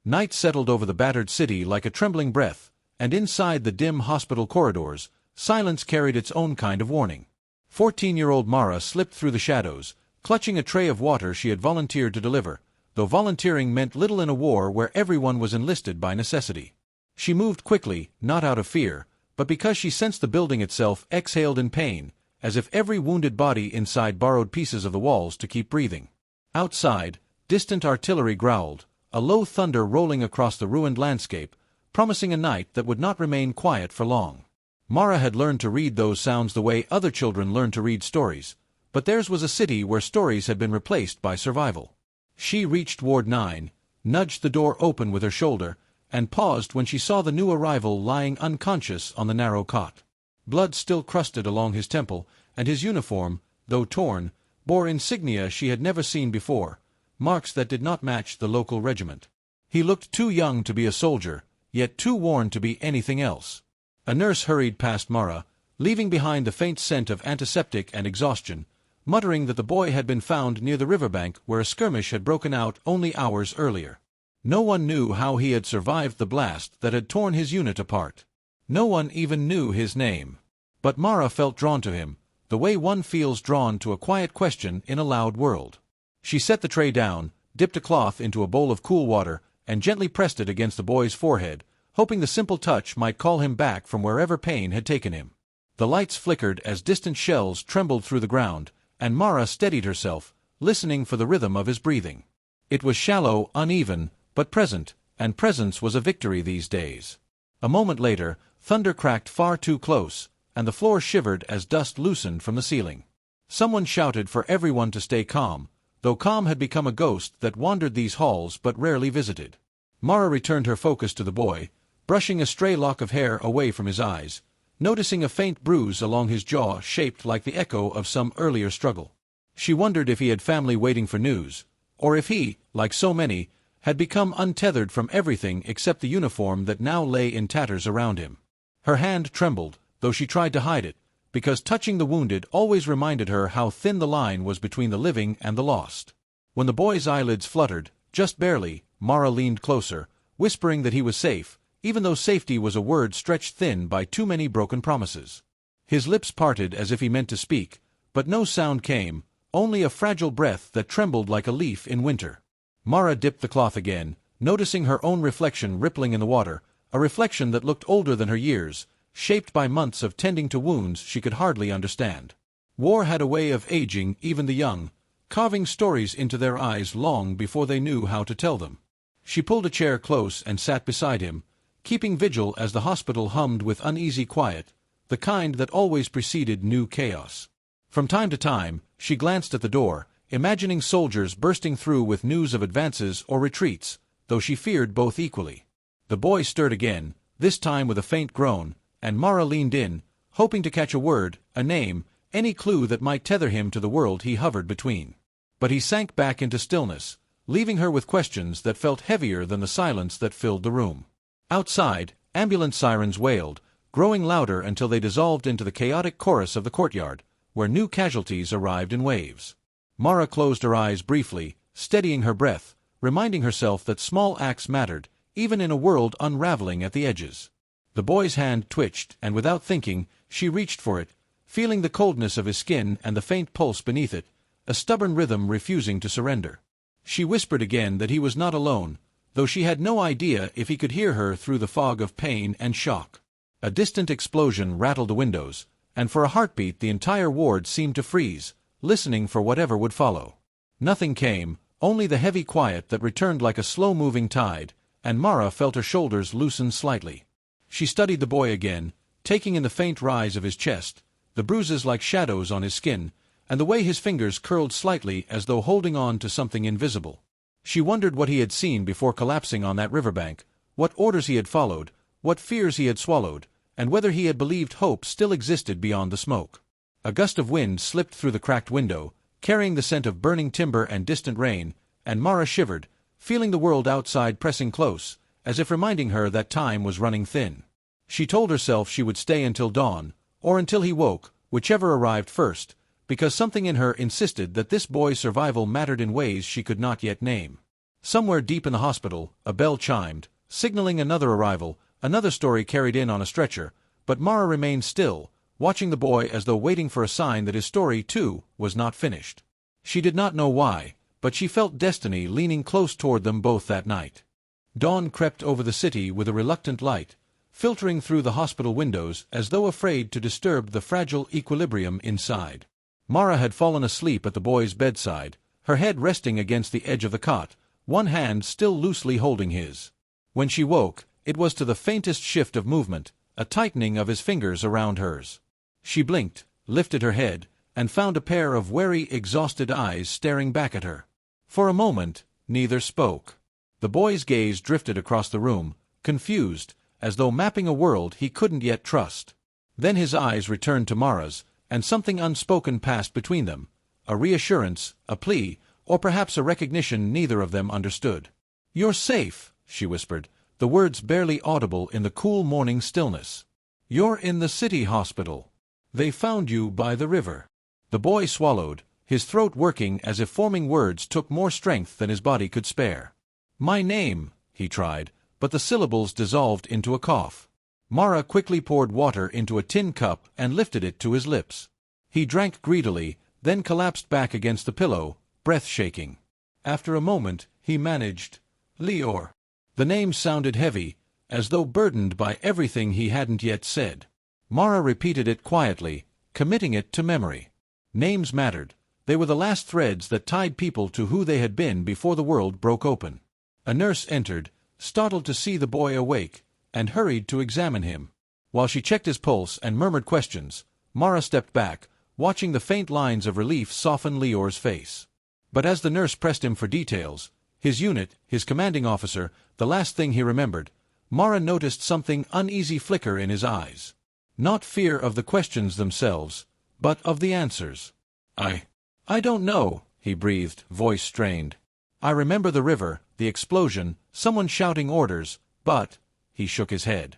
Night settled over the battered city like a trembling breath, and inside the dim hospital corridors, silence carried its own kind of warning. 14-year-old Mara slipped through the shadows, clutching a tray of water she had volunteered to deliver, though volunteering meant little in a war where everyone was enlisted by necessity. She moved quickly, not out of fear, but because she sensed the building itself exhaled in pain, as if every wounded body inside borrowed pieces of the walls to keep breathing. Outside, distant artillery growled, a low thunder rolling across the ruined landscape, promising a night that would not remain quiet for long. Mara had learned to read those sounds the way other children learn to read stories, but theirs was a city where stories had been replaced by survival. She reached Ward 9, nudged the door open with her shoulder, and paused when she saw the new arrival lying unconscious on the narrow cot. Blood still crusted along his temple, and his uniform, though torn, bore insignia she had never seen before, marks that did not match the local regiment. He looked too young to be a soldier, yet too worn to be anything else. A nurse hurried past Mara, leaving behind the faint scent of antiseptic and exhaustion, muttering that the boy had been found near the riverbank where a skirmish had broken out only hours earlier. No one knew how he had survived the blast that had torn his unit apart. No one even knew his name. But Mara felt drawn to him, the way one feels drawn to a quiet question in a loud world. She set the tray down, dipped a cloth into a bowl of cool water, and gently pressed it against the boy's forehead, hoping the simple touch might call him back from wherever pain had taken him. The lights flickered as distant shells trembled through the ground, and Mara steadied herself, listening for the rhythm of his breathing. It was shallow, uneven, but present, and presence was a victory these days. A moment later, thunder cracked far too close, and the floor shivered as dust loosened from the ceiling. Someone shouted for everyone to stay calm, though calm had become a ghost that wandered these halls but rarely visited. Mara returned her focus to the boy, brushing a stray lock of hair away from his eyes, noticing a faint bruise along his jaw shaped like the echo of some earlier struggle. She wondered if he had family waiting for news, or if he, like so many, had become untethered from everything except the uniform that now lay in tatters around him. Her hand trembled, though she tried to hide it, because touching the wounded always reminded her how thin the line was between the living and the lost. When the boy's eyelids fluttered, just barely, Mara leaned closer, whispering that he was safe, even though safety was a word stretched thin by too many broken promises. His lips parted as if he meant to speak, but no sound came, only a fragile breath that trembled like a leaf in winter. Mara dipped the cloth again, noticing her own reflection rippling in the water, a reflection that looked older than her years, shaped by months of tending to wounds she could hardly understand. War had a way of aging even the young, carving stories into their eyes long before they knew how to tell them. She pulled a chair close and sat beside him, keeping vigil as the hospital hummed with uneasy quiet, the kind that always preceded new chaos. From time to time, she glanced at the door, imagining soldiers bursting through with news of advances or retreats, though she feared both equally. The boy stirred again, this time with a faint groan, and Mara leaned in, hoping to catch a word, a name, any clue that might tether him to the world he hovered between. But he sank back into stillness, leaving her with questions that felt heavier than the silence that filled the room. Outside, ambulance sirens wailed, growing louder until they dissolved into the chaotic chorus of the courtyard, where new casualties arrived in waves. Mara closed her eyes briefly, steadying her breath, reminding herself that small acts mattered, even in a world unraveling at the edges. The boy's hand twitched, and without thinking, she reached for it, feeling the coldness of his skin and the faint pulse beneath it, a stubborn rhythm refusing to surrender. She whispered again that he was not alone, though she had no idea if he could hear her through the fog of pain and shock. A distant explosion rattled the windows, and for a heartbeat the entire ward seemed to freeze, listening for whatever would follow. Nothing came, only the heavy quiet that returned like a slow-moving tide, and Mara felt her shoulders loosen slightly. She studied the boy again, taking in the faint rise of his chest, the bruises like shadows on his skin, and the way his fingers curled slightly as though holding on to something invisible. She wondered what he had seen before collapsing on that riverbank, what orders he had followed, what fears he had swallowed, and whether he had believed hope still existed beyond the smoke. A gust of wind slipped through the cracked window, carrying the scent of burning timber and distant rain, and Mara shivered, feeling the world outside pressing close, as if reminding her that time was running thin. She told herself she would stay until dawn, or until he woke, whichever arrived first, because something in her insisted that this boy's survival mattered in ways she could not yet name. Somewhere deep in the hospital, a bell chimed, signaling another arrival, another story carried in on a stretcher, but Mara remained still, watching the boy as though waiting for a sign that his story, too, was not finished. She did not know why, but she felt destiny leaning close toward them both that night. Dawn crept over the city with a reluctant light, filtering through the hospital windows as though afraid to disturb the fragile equilibrium inside. Mara had fallen asleep at the boy's bedside, her head resting against the edge of the cot, one hand still loosely holding his. When she woke, it was to the faintest shift of movement, a tightening of his fingers around hers. She blinked, lifted her head, and found a pair of wary, exhausted eyes staring back at her. For a moment, neither spoke. The boy's gaze drifted across the room, confused, as though mapping a world he couldn't yet trust. Then his eyes returned to Mara's, and something unspoken passed between them, a reassurance, a plea, or perhaps a recognition neither of them understood. "You're safe," she whispered, the words barely audible in the cool morning stillness. "You're in the city hospital. They found you by the river." The boy swallowed, his throat working as if forming words took more strength than his body could spare. "My name," he tried, but the syllables dissolved into a cough. Mara quickly poured water into a tin cup and lifted it to his lips. He drank greedily, then collapsed back against the pillow, breath shaking. After a moment, he managed, "Lior." The name sounded heavy, as though burdened by everything he hadn't yet said. Mara repeated it quietly, committing it to memory. Names mattered. They were the last threads that tied people to who they had been before the world broke open. A nurse entered, startled to see the boy awake, and hurried to examine him. While she checked his pulse and murmured questions, Mara stepped back, watching the faint lines of relief soften Lior's face. But as the nurse pressed him for details, his unit, his commanding officer, the last thing he remembered, Mara noticed something uneasy flicker in his eyes. Not fear of the questions themselves, but of the answers. I don't know," he breathed, voice strained. "I remember the river, the explosion, someone shouting orders, but—" he shook his head.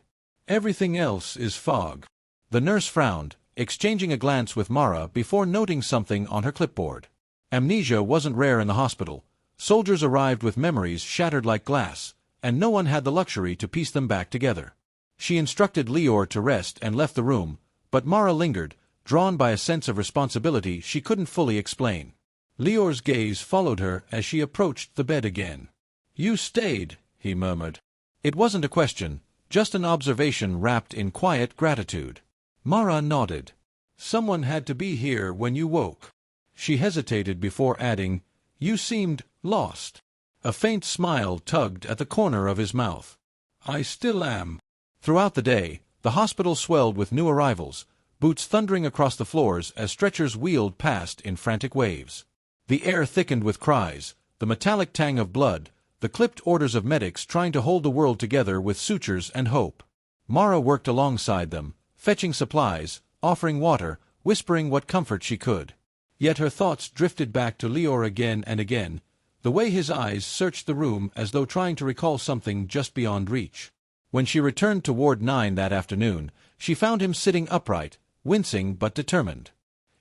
"Everything else is fog." The nurse frowned, exchanging a glance with Mara before noting something on her clipboard. Amnesia wasn't rare in the hospital. Soldiers arrived with memories shattered like glass, and no one had the luxury to piece them back together. She instructed Lior to rest and left the room, but Mara lingered, drawn by a sense of responsibility she couldn't fully explain. Lior's gaze followed her as she approached the bed again. "You stayed," he murmured. It wasn't a question, just an observation wrapped in quiet gratitude. Mara nodded. "Someone had to be here when you woke." She hesitated before adding, "You seemed lost." A faint smile tugged at the corner of his mouth. "I still am." Throughout the day, the hospital swelled with new arrivals, boots thundering across the floors as stretchers wheeled past in frantic waves. The air thickened with cries, the metallic tang of blood, the clipped orders of medics trying to hold the world together with sutures and hope. Mara worked alongside them, fetching supplies, offering water, whispering what comfort she could. Yet her thoughts drifted back to Lior again and again, the way his eyes searched the room as though trying to recall something just beyond reach. When she returned to Ward 9 that afternoon, she found him sitting upright, wincing but determined.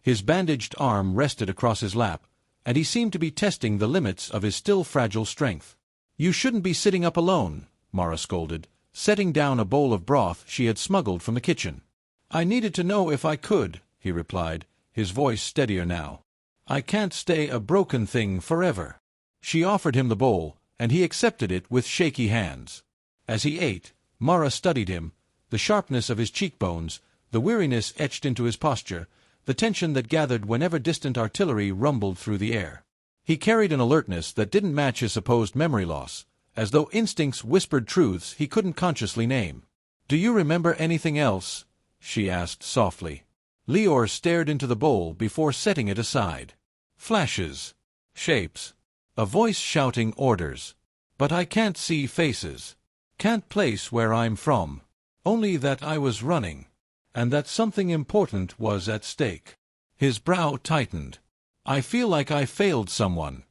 His bandaged arm rested across his lap, and he seemed to be testing the limits of his still fragile strength. "You shouldn't be sitting up alone," Mara scolded, setting down a bowl of broth she had smuggled from the kitchen. "I needed to know if I could," he replied, his voice steadier now. "I can't stay a broken thing forever." She offered him the bowl, and he accepted it with shaky hands. As he ate, Mara studied him, the sharpness of his cheekbones, the weariness etched into his posture, the tension that gathered whenever distant artillery rumbled through the air. He carried an alertness that didn't match his supposed memory loss, as though instincts whispered truths he couldn't consciously name. "Do you remember anything else?" she asked softly. Lior stared into the bowl before setting it aside. "Flashes. Shapes. A voice shouting orders. But I can't see faces. Can't place where I'm from. Only that I was running. And that something important was at stake." His brow tightened. "I feel like I failed someone."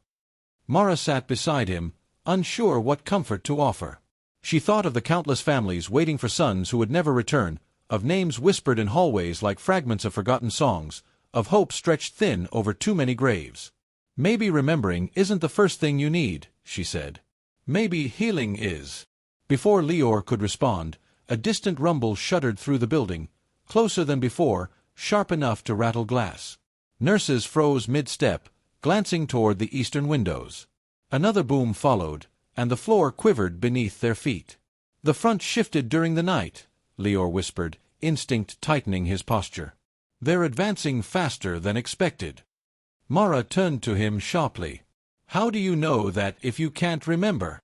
Mara sat beside him, unsure what comfort to offer. She thought of the countless families waiting for sons who would never return, of names whispered in hallways like fragments of forgotten songs, of hope stretched thin over too many graves. "Maybe remembering isn't the first thing you need," she said. Maybe healing is. Before Lior could respond, a distant rumble shuddered through the building, closer than before, sharp enough to rattle glass. Nurses froze mid-step, glancing toward the eastern windows. Another boom followed, and the floor quivered beneath their feet. The front shifted during the night, Lior whispered, instinct tightening his posture. They're advancing faster than expected. Mara turned to him sharply. How do you know that if you can't remember?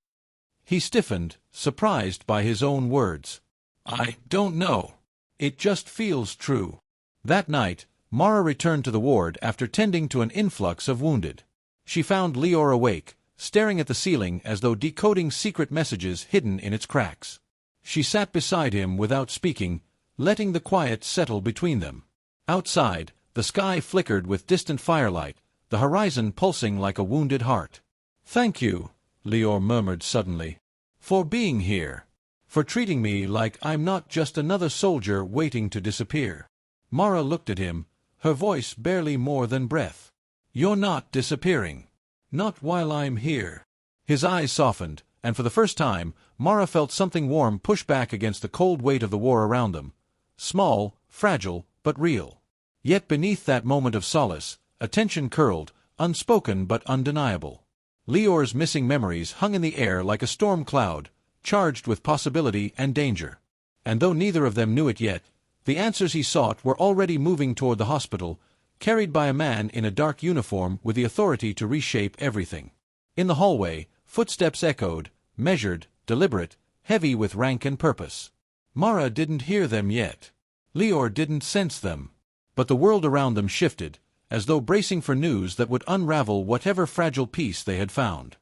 He stiffened, surprised by his own words. I don't know. It just feels true. That night, Mara returned to the ward after tending to an influx of wounded. She found Lior awake, staring at the ceiling as though decoding secret messages hidden in its cracks. She sat beside him without speaking, letting the quiet settle between them. Outside, the sky flickered with distant firelight, the horizon pulsing like a wounded heart. Thank you, Lior murmured suddenly, for being here, for treating me like I'm not just another soldier waiting to disappear. Mara looked at him, her voice barely more than breath. You're not disappearing. Not while I'm here. His eyes softened, and for the first time, Mara felt something warm push back against the cold weight of the war around them. Small, fragile, but real. Yet beneath that moment of solace, a tension curled, unspoken but undeniable. Lior's missing memories hung in the air like a storm cloud, charged with possibility and danger. And though neither of them knew it yet, the answers he sought were already moving toward the hospital, carried by a man in a dark uniform with the authority to reshape everything. In the hallway, footsteps echoed, measured, deliberate, heavy with rank and purpose. Mara didn't hear them yet. Lior didn't sense them. But the world around them shifted, as though bracing for news that would unravel whatever fragile piece they had found.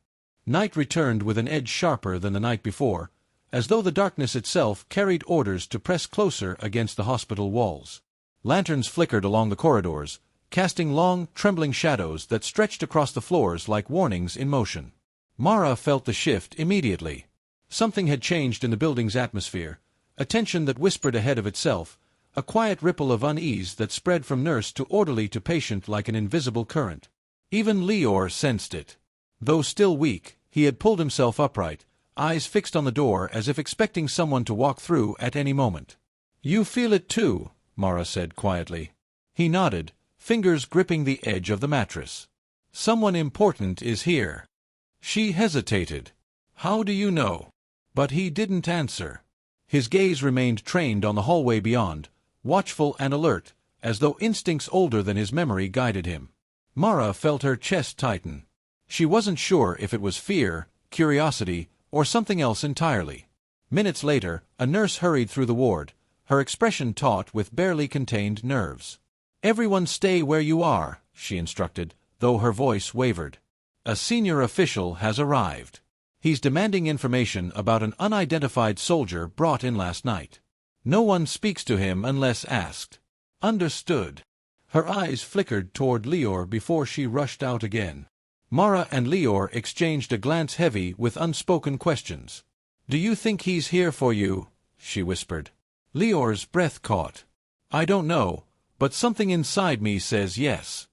Night returned with an edge sharper than the night before, as though the darkness itself carried orders to press closer against the hospital walls. Lanterns flickered along the corridors, casting long, trembling shadows that stretched across the floors like warnings in motion. Mara felt the shift immediately. Something had changed in the building's atmosphere, a tension that whispered ahead of itself, a quiet ripple of unease that spread from nurse to orderly to patient like an invisible current. Even Lior sensed it. Though still weak, he had pulled himself upright, eyes fixed on the door as if expecting someone to walk through at any moment. You feel it too, Mara said quietly. He nodded, fingers gripping the edge of the mattress. Someone important is here. She hesitated. How do you know? But he didn't answer. His gaze remained trained on the hallway beyond, watchful and alert, as though instincts older than his memory guided him. Mara felt her chest tighten. She wasn't sure if it was fear, curiosity, or something else entirely. Minutes later, a nurse hurried through the ward, her expression taut with barely contained nerves. Everyone stay where you are, she instructed, though her voice wavered. A senior official has arrived. He's demanding information about an unidentified soldier brought in last night. No one speaks to him unless asked. Understood. Her eyes flickered toward Lior before she rushed out again. Mara and Lior exchanged a glance heavy with unspoken questions. Do you think he's here for you? She whispered. Lior's breath caught. I don't know, but something inside me says yes.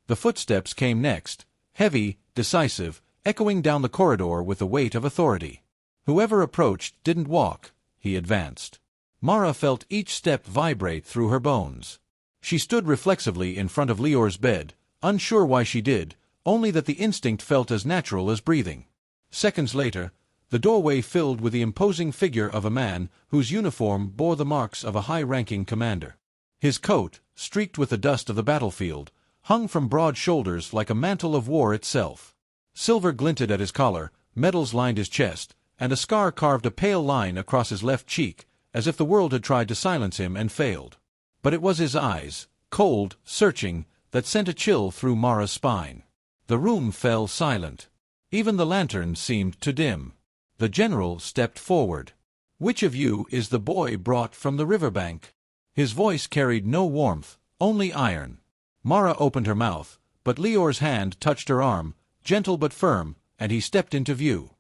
The footsteps came next, heavy, decisive, echoing down the corridor with the weight of authority. Whoever approached didn't walk, he advanced. Mara felt each step vibrate through her bones. She stood reflexively in front of Lior's bed, unsure why she did, only that the instinct felt as natural as breathing. Seconds later, the doorway filled with the imposing figure of a man whose uniform bore the marks of a high-ranking commander. His coat, streaked with the dust of the battlefield, hung from broad shoulders like a mantle of war itself. Silver glinted at his collar, medals lined his chest, and a scar carved a pale line across his left cheek, as if the world had tried to silence him and failed. But it was his eyes, cold, searching, that sent a chill through Mara's spine. The room fell silent. Even the lantern seemed to dim. The general stepped forward. Which of you is the boy brought from the riverbank? His voice carried no warmth, only iron. Mara opened her mouth, but Lior's hand touched her arm, gentle but firm, and he stepped into view.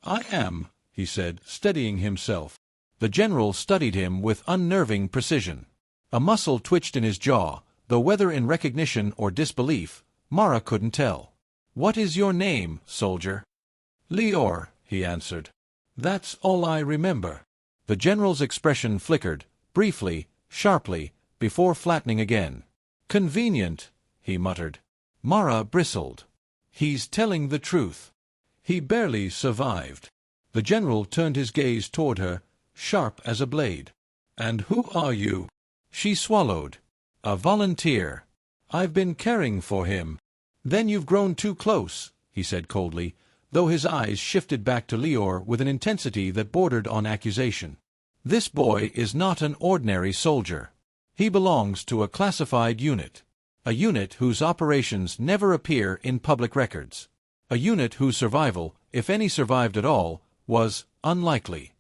I am, he said, steadying himself. The general studied him with unnerving precision. A muscle twitched in his jaw, though whether in recognition or disbelief, Mara couldn't tell. What is your name, soldier? Lior, he answered. That's all I remember. The general's expression flickered, briefly, sharply, before flattening again. Convenient, he muttered. Mara bristled. He's telling the truth. He barely survived. The general turned his gaze toward her, sharp as a blade. And who are you? She swallowed. A volunteer. I've been caring for him. Then you've grown too close, he said coldly, though his eyes shifted back to Lior with an intensity that bordered on accusation. This boy is not an ordinary soldier. He belongs to a classified unit. A unit whose operations never appear in public records. A unit whose survival, if any survived at all, was unlikely.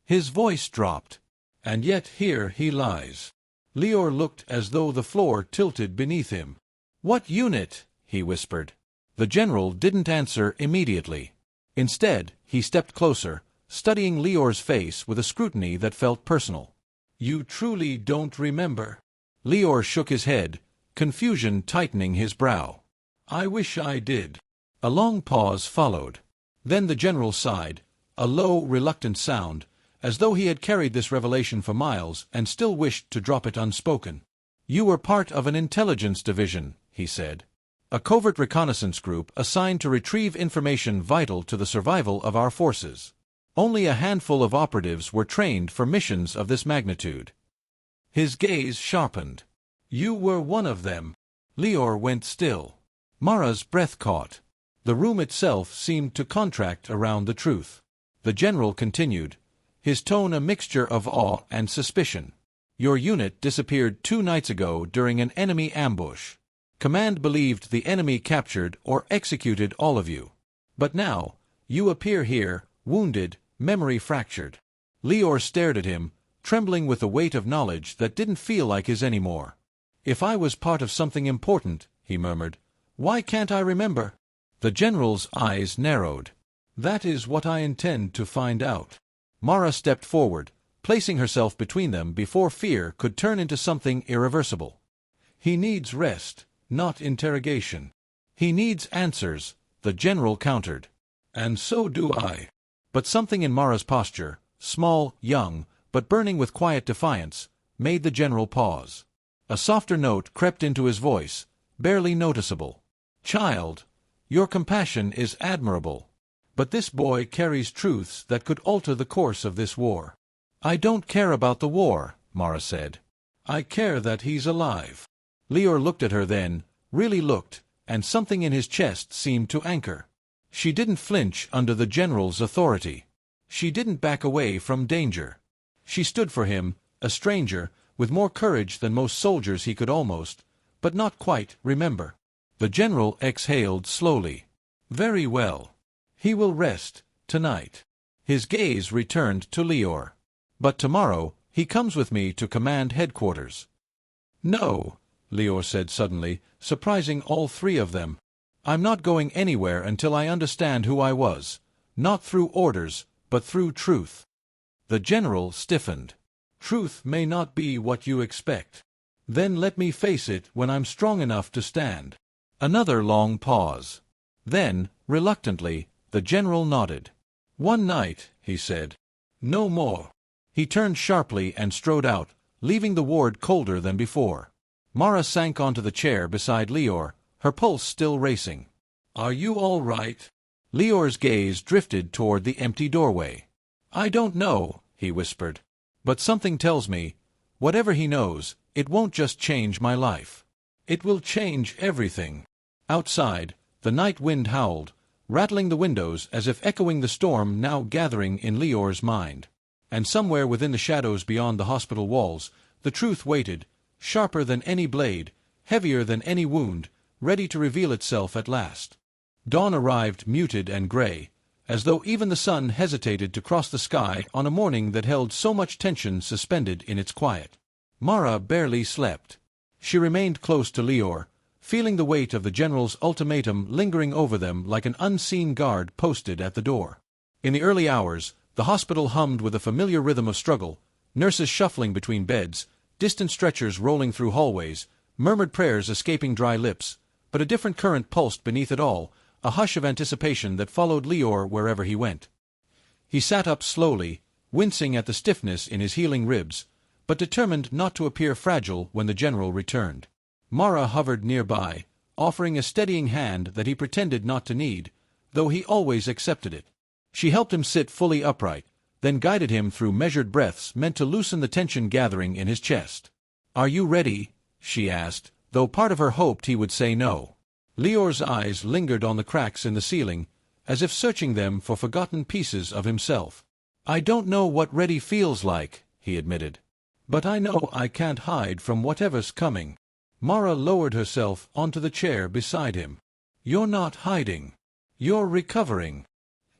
His voice dropped. And yet here he lies. Lior looked as though the floor tilted beneath him. What unit? He whispered. The general didn't answer immediately. Instead, he stepped closer, studying Lior's face with a scrutiny that felt personal. You truly don't remember? Lior shook his head, confusion tightening his brow. I wish I did. A long pause followed. Then the general sighed, a low, reluctant sound, as though he had carried this revelation for miles and still wished to drop it unspoken. You were part of an intelligence division, he said. A covert reconnaissance group assigned to retrieve information vital to the survival of our forces. Only a handful of operatives were trained for missions of this magnitude. His gaze sharpened. You were one of them. Lior went still. Mara's breath caught. The room itself seemed to contract around the truth. The general continued, his tone a mixture of awe and suspicion. Your unit disappeared 2 nights ago during an enemy ambush. Command believed the enemy captured or executed all of you. But now, you appear here, wounded, memory fractured. Lior stared at him, trembling with the weight of knowledge that didn't feel like his anymore. If I was part of something important, he murmured, why can't I remember? The general's eyes narrowed. That is what I intend to find out. Mara stepped forward, placing herself between them before fear could turn into something irreversible. He needs rest, not interrogation. He needs answers, the general countered. And so do I. But something in Mara's posture, small, young, but burning with quiet defiance, made the general pause. A softer note crept into his voice, barely noticeable. Child, your compassion is admirable. But this boy carries truths that could alter the course of this war. I don't care about the war, Mara said. I care that he's alive. Lior looked at her then, really looked, and something in his chest seemed to anchor. She didn't flinch under the general's authority. She didn't back away from danger. She stood for him, a stranger, with more courage than most soldiers he could almost, but not quite, remember. The general exhaled slowly. Very well. He will rest, tonight. His gaze returned to Lior. But tomorrow, he comes with me to command headquarters. No, Lior said suddenly, surprising all 3 of them. I'm not going anywhere until I understand who I was. Not through orders, but through truth. The general stiffened. Truth may not be what you expect. Then let me face it when I'm strong enough to stand. Another long pause. Then, reluctantly, the general nodded. One night, he said. No more. He turned sharply and strode out, leaving the ward colder than before. Mara sank onto the chair beside Lior, her pulse still racing. Are you all right? Lior's gaze drifted toward the empty doorway. I don't know, he whispered. But something tells me, whatever he knows, it won't just change my life. It will change everything. Outside, the night wind howled, rattling the windows as if echoing the storm now gathering in Lior's mind. And somewhere within the shadows beyond the hospital walls, the truth waited, sharper than any blade, heavier than any wound, ready to reveal itself at last. Dawn arrived muted and gray, as though even the sun hesitated to cross the sky on a morning that held so much tension suspended in its quiet. Mara barely slept. She remained close to Lior, feeling the weight of the general's ultimatum lingering over them like an unseen guard posted at the door. In the early hours, the hospital hummed with a familiar rhythm of struggle, nurses shuffling between beds, distant stretchers rolling through hallways, murmured prayers escaping dry lips, but a different current pulsed beneath it all, a hush of anticipation that followed Lior wherever he went. He sat up slowly, wincing at the stiffness in his healing ribs, but determined not to appear fragile when the general returned. Mara hovered nearby, offering a steadying hand that he pretended not to need, though he always accepted it. She helped him sit fully upright, then guided him through measured breaths meant to loosen the tension gathering in his chest. "Are you ready?" she asked, though part of her hoped he would say no. Lior's eyes lingered on the cracks in the ceiling, as if searching them for forgotten pieces of himself. "I don't know what ready feels like," he admitted. "But I know I can't hide from whatever's coming." Mara lowered herself onto the chair beside him. "You're not hiding. You're recovering."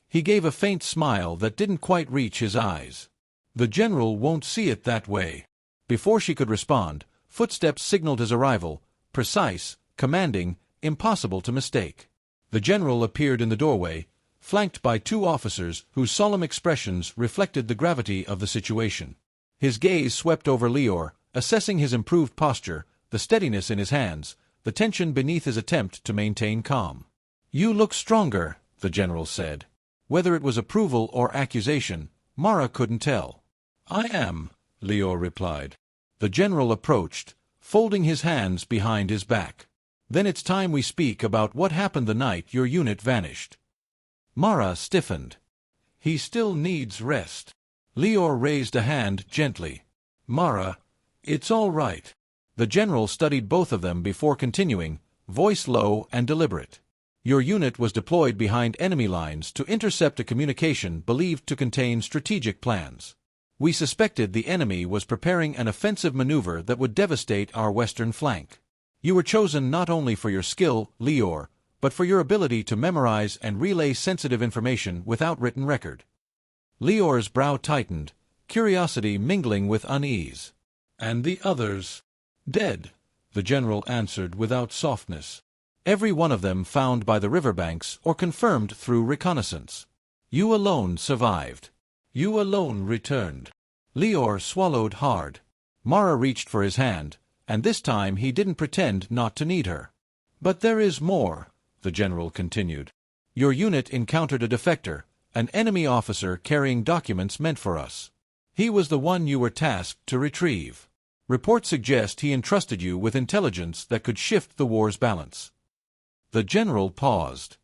He gave a faint smile that didn't quite reach his eyes. "The general won't see it that way." Before she could respond, footsteps signaled his arrival, precise, commanding, impossible to mistake. The general appeared in the doorway, flanked by two officers whose solemn expressions reflected the gravity of the situation. His gaze swept over Lior, assessing his improved posture, the steadiness in his hands, the tension beneath his attempt to maintain calm. "You look stronger," the general said. Whether it was approval or accusation, Mara couldn't tell. "I am," Lior replied. The general approached, folding his hands behind his back. "Then it's time we speak about what happened the night your unit vanished." Mara stiffened. "He still needs rest." Lior raised a hand gently. "Mara, it's all right." The general studied both of them before continuing, voice low and deliberate. "Your unit was deployed behind enemy lines to intercept a communication believed to contain strategic plans. We suspected the enemy was preparing an offensive maneuver that would devastate our western flank. You were chosen not only for your skill, Lior, but for your ability to memorize and relay sensitive information without written record." Lior's brow tightened, curiosity mingling with unease. "And the others?" "Dead," the general answered without softness. "Every one of them found by the riverbanks or confirmed through reconnaissance. You alone survived. You alone returned." Lior swallowed hard. Mara reached for his hand, and this time he didn't pretend not to need her. "But there is more," the general continued. "Your unit encountered a defector, an enemy officer carrying documents meant for us. He was the one you were tasked to retrieve. Reports suggest he entrusted you with intelligence that could shift the war's balance." The general paused.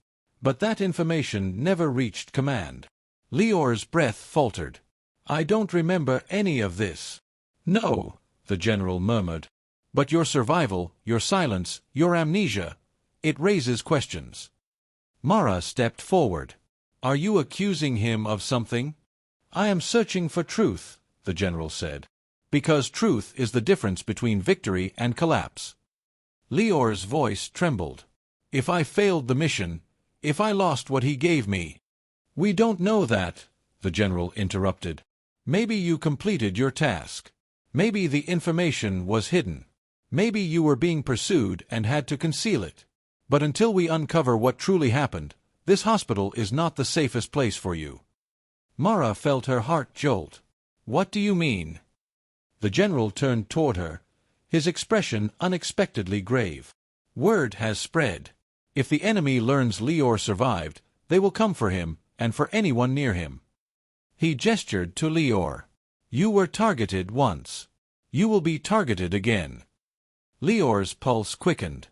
"But that information never reached command." Lior's breath faltered. "I don't remember any of this." "No," the general murmured. "But your survival, your silence, your amnesia, it raises questions." Mara stepped forward. "Are you accusing him of something?" "I am searching for truth," the general said. "Because truth is the difference between victory and collapse." Lior's voice trembled. "If I failed the mission, if I lost what he gave me—" "We don't know that," the general interrupted. "Maybe you completed your task. Maybe the information was hidden. Maybe you were being pursued and had to conceal it. But until we uncover what truly happened, this hospital is not the safest place for you." Mara felt her heart jolt. "What do you mean?" The general turned toward her, his expression unexpectedly grave. "Word has spread. If the enemy learns Lior survived, they will come for him, and for anyone near him." He gestured to Lior. "You were targeted once. You will be targeted again." Lior's pulse quickened.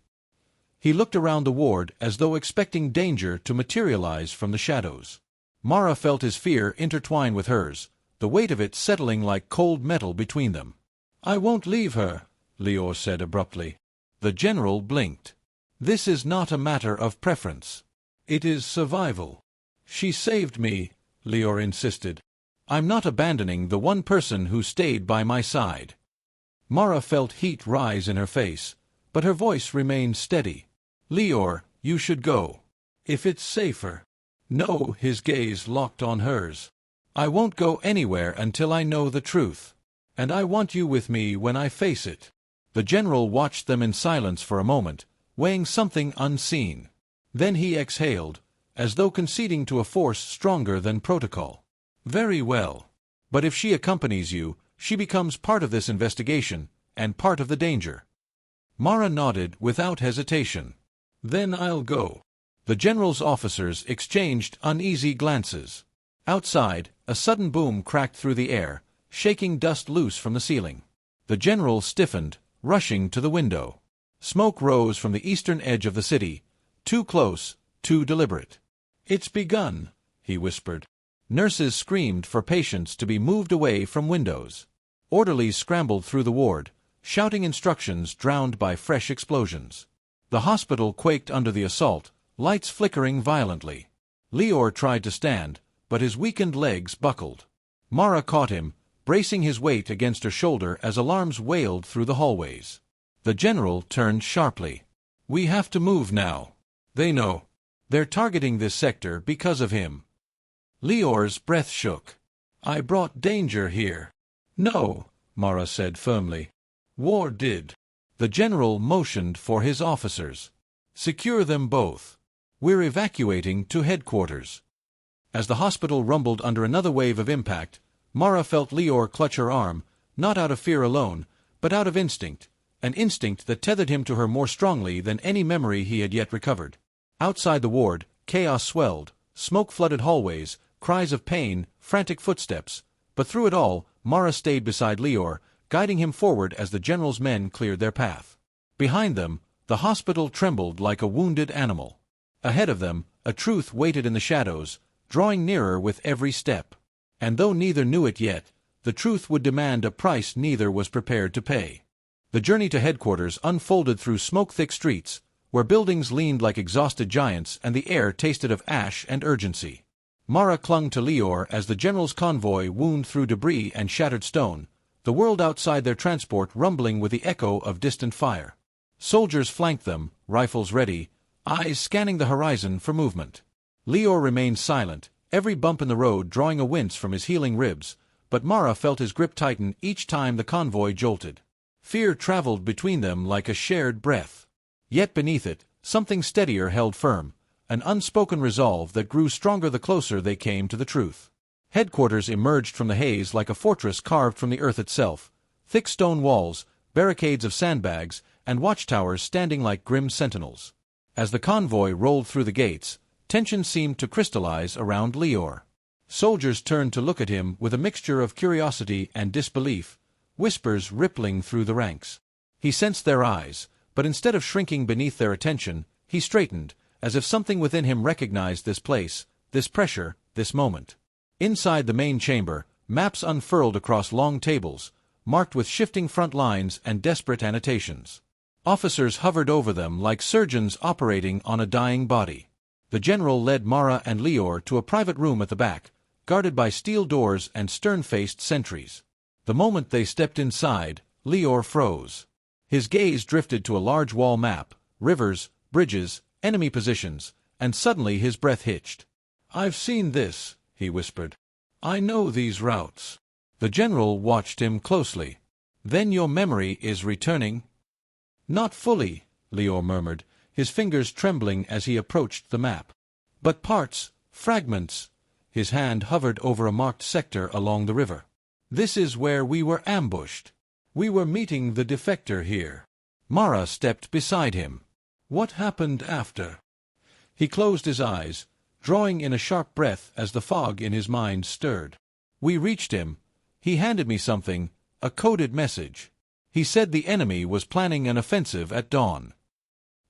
He looked around the ward as though expecting danger to materialize from the shadows. Mara felt his fear intertwine with hers, the weight of it settling like cold metal between them. "I won't leave her," Lior said abruptly. The general blinked. "This is not a matter of preference. It is survival." "She saved me," Lior insisted. "I'm not abandoning the one person who stayed by my side." Mara felt heat rise in her face, but her voice remained steady. "Lior, you should go. If it's safer." "No," his gaze locked on hers. "I won't go anywhere until I know the truth. And I want you with me when I face it." The general watched them in silence for a moment, weighing something unseen. Then he exhaled, as though conceding to a force stronger than protocol. "Very well. But if she accompanies you, she becomes part of this investigation, and part of the danger." Mara nodded without hesitation. "Then I'll go." The general's officers exchanged uneasy glances. Outside, a sudden boom cracked through the air, shaking dust loose from the ceiling. The general stiffened, rushing to the window. Smoke rose from the eastern edge of the city, too close, too deliberate. "It's begun," he whispered. Nurses screamed for patients to be moved away from windows. Orderlies scrambled through the ward, shouting instructions drowned by fresh explosions. The hospital quaked under the assault, lights flickering violently. Lior tried to stand, but his weakened legs buckled. Mara caught him, bracing his weight against her shoulder as alarms wailed through the hallways. The general turned sharply. "We have to move now. They know. They're targeting this sector because of him." Lior's breath shook. "I brought danger here." "No," Mara said firmly. "War did." The general motioned for his officers. "Secure them both. We're evacuating to headquarters." As the hospital rumbled under another wave of impact, Mara felt Lior clutch her arm, not out of fear alone, but out of instinct, an instinct that tethered him to her more strongly than any memory he had yet recovered. Outside the ward, chaos swelled, smoke-flooded hallways, cries of pain, frantic footsteps, but through it all, Mara stayed beside Lior, guiding him forward as the general's men cleared their path. Behind them, the hospital trembled like a wounded animal. Ahead of them, a truth waited in the shadows, drawing nearer with every step. And though neither knew it yet, the truth would demand a price neither was prepared to pay. The journey to headquarters unfolded through smoke-thick streets, where buildings leaned like exhausted giants and the air tasted of ash and urgency. Mara clung to Lior as the general's convoy wound through debris and shattered stone, the world outside their transport rumbling with the echo of distant fire. Soldiers flanked them, rifles ready, eyes scanning the horizon for movement. Lior remained silent, every bump in the road drawing a wince from his healing ribs, but Mara felt his grip tighten each time the convoy jolted. Fear traveled between them like a shared breath. Yet beneath it, something steadier held firm, an unspoken resolve that grew stronger the closer they came to the truth. Headquarters emerged from the haze like a fortress carved from the earth itself, thick stone walls, barricades of sandbags, and watchtowers standing like grim sentinels. As the convoy rolled through the gates, tension seemed to crystallize around Lior. Soldiers turned to look at him with a mixture of curiosity and disbelief, whispers rippling through the ranks. He sensed their eyes, but instead of shrinking beneath their attention, he straightened, as if something within him recognized this place, this pressure, this moment. Inside the main chamber, maps unfurled across long tables, marked with shifting front lines and desperate annotations. Officers hovered over them like surgeons operating on a dying body. The general led Mara and Lior to a private room at the back, guarded by steel doors and stern-faced sentries. The moment they stepped inside, Lior froze. His gaze drifted to a large wall map, rivers, bridges, enemy positions, and suddenly his breath hitched. "I've seen this," he whispered. "I know these routes." The general watched him closely. "Then your memory is returning?" "Not fully," Lior murmured, his fingers trembling as he approached the map. "But parts, fragments." His hand hovered over a marked sector along the river. "This is where we were ambushed. We were meeting the defector here." Mara stepped beside him. "What happened after?" He closed his eyes, drawing in a sharp breath as the fog in his mind stirred. "We reached him. He handed me something, a coded message. He said the enemy was planning an offensive at dawn."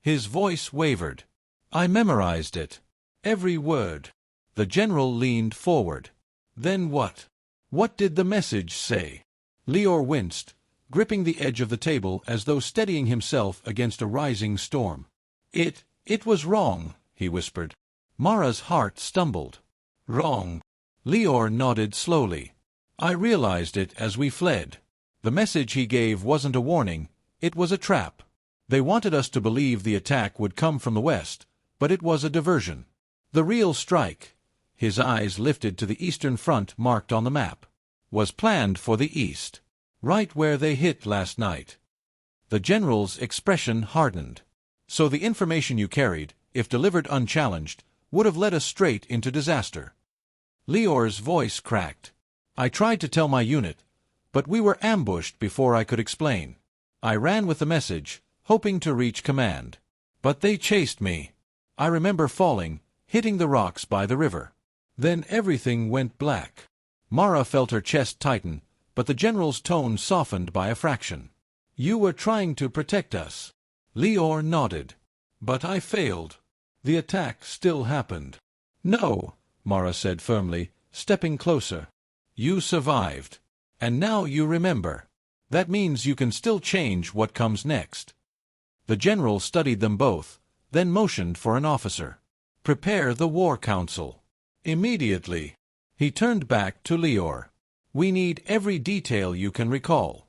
His voice wavered. "I memorized it. Every word." The general leaned forward. "Then what? What did the message say?" Lior winced, gripping the edge of the table as though steadying himself against a rising storm. It was wrong," he whispered. Mara's heart stumbled. "Wrong." Lior nodded slowly. "I realized it as we fled. The message he gave wasn't a warning, it was a trap. They wanted us to believe the attack would come from the west, but it was a diversion. The real strike," his eyes lifted to the eastern front marked on the map, "was planned for the east, right where they hit last night." The general's expression hardened. "So the information you carried, if delivered unchallenged, would have led us straight into disaster." Lior's voice cracked. "I tried to tell my unit, but we were ambushed before I could explain. I ran with the message, hoping to reach command. But they chased me." I remember falling, hitting the rocks by the river. Then everything went black. Mara felt her chest tighten, but the general's tone softened by a fraction. You were trying to protect us. Lior nodded. But I failed. The attack still happened. No, Mara said firmly, stepping closer. You survived. And now you remember. That means you can still change what comes next. The general studied them both, then motioned for an officer. Prepare the war council. Immediately. He turned back to Lior. We need every detail you can recall.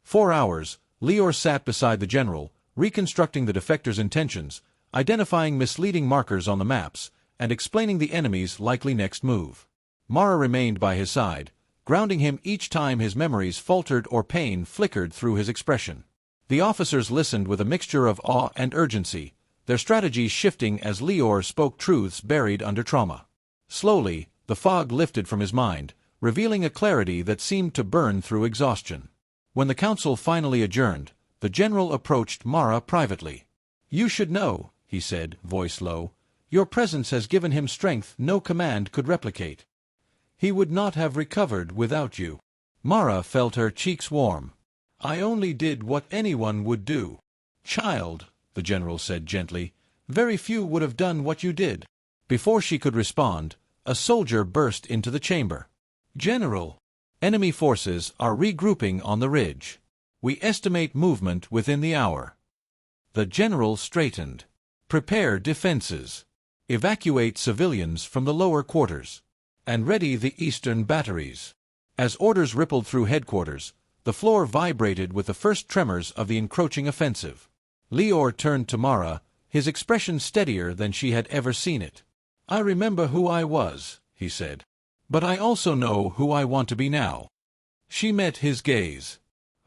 4 hours, Lior sat beside the general, reconstructing the defectors' intentions, identifying misleading markers on the maps, and explaining the enemy's likely next move. Mara remained by his side, grounding him each time his memories faltered or pain flickered through his expression. The officers listened with a mixture of awe and urgency, their strategies shifting as Lior spoke truths buried under trauma. Slowly, the fog lifted from his mind, revealing a clarity that seemed to burn through exhaustion. When the council finally adjourned, the general approached Mara privately. You should know, he said, voice low. Your presence has given him strength no command could replicate. He would not have recovered without you. Mara felt her cheeks warm. I only did what anyone would do. Child, the general said gently, very few would have done what you did. Before she could respond, a soldier burst into the chamber. General, enemy forces are regrouping on the ridge. We estimate movement within the hour. The general straightened. Prepare defenses. Evacuate civilians from the lower quarters. And ready the eastern batteries. As orders rippled through headquarters, the floor vibrated with the first tremors of the encroaching offensive. Lior turned to Mara, his expression steadier than she had ever seen it. I remember who I was, he said. But I also know who I want to be now. She met his gaze.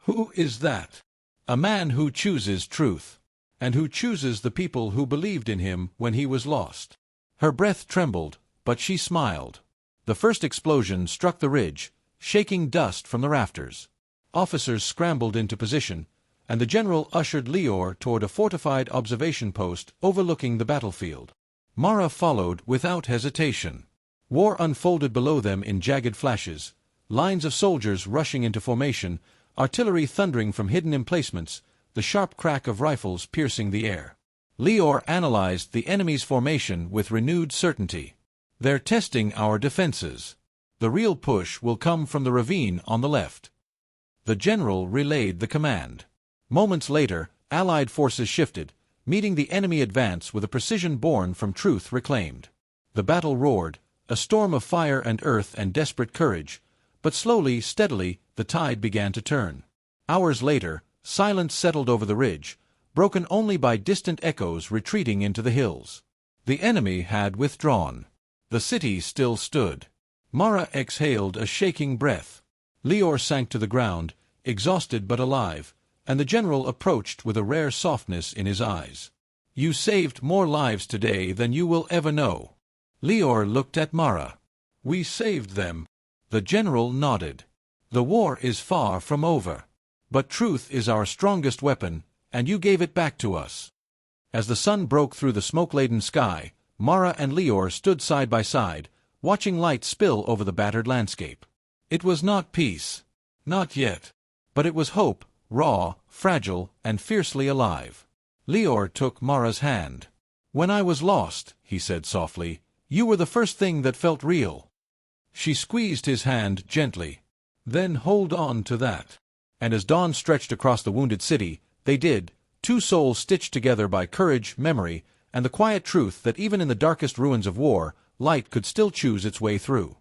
Who is that? A man who chooses truth, and who chooses the people who believed in him when he was lost. Her breath trembled, but she smiled. The first explosion struck the ridge, shaking dust from the rafters. Officers scrambled into position, and the general ushered Lior toward a fortified observation post overlooking the battlefield. Mara followed without hesitation. War unfolded below them in jagged flashes, lines of soldiers rushing into formation, artillery thundering from hidden emplacements, the sharp crack of rifles piercing the air. Lior analyzed the enemy's formation with renewed certainty. They're testing our defenses. The real push will come from the ravine on the left. The general relayed the command. Moments later, Allied forces shifted, meeting the enemy advance with a precision born from truth reclaimed. The battle roared, a storm of fire and earth and desperate courage, but slowly, steadily, the tide began to turn. Hours later, silence settled over the ridge, broken only by distant echoes retreating into the hills. The enemy had withdrawn. The city still stood. Mara exhaled a shaking breath. Lior sank to the ground, exhausted but alive, and the general approached with a rare softness in his eyes. You saved more lives today than you will ever know. Lior looked at Mara. We saved them. The general nodded. The war is far from over. But truth is our strongest weapon, and you gave it back to us. As the sun broke through the smoke-laden sky, Mara and Lior stood side by side, watching light spill over the battered landscape. It was not peace. Not yet. But it was hope, raw, fragile, and fiercely alive. Lior took Mara's hand. When I was lost, he said softly, you were the first thing that felt real. She squeezed his hand gently. Then hold on to that. And as dawn stretched across the wounded city, they did, two souls stitched together by courage, memory, and the quiet truth that even in the darkest ruins of war, light could still choose its way through.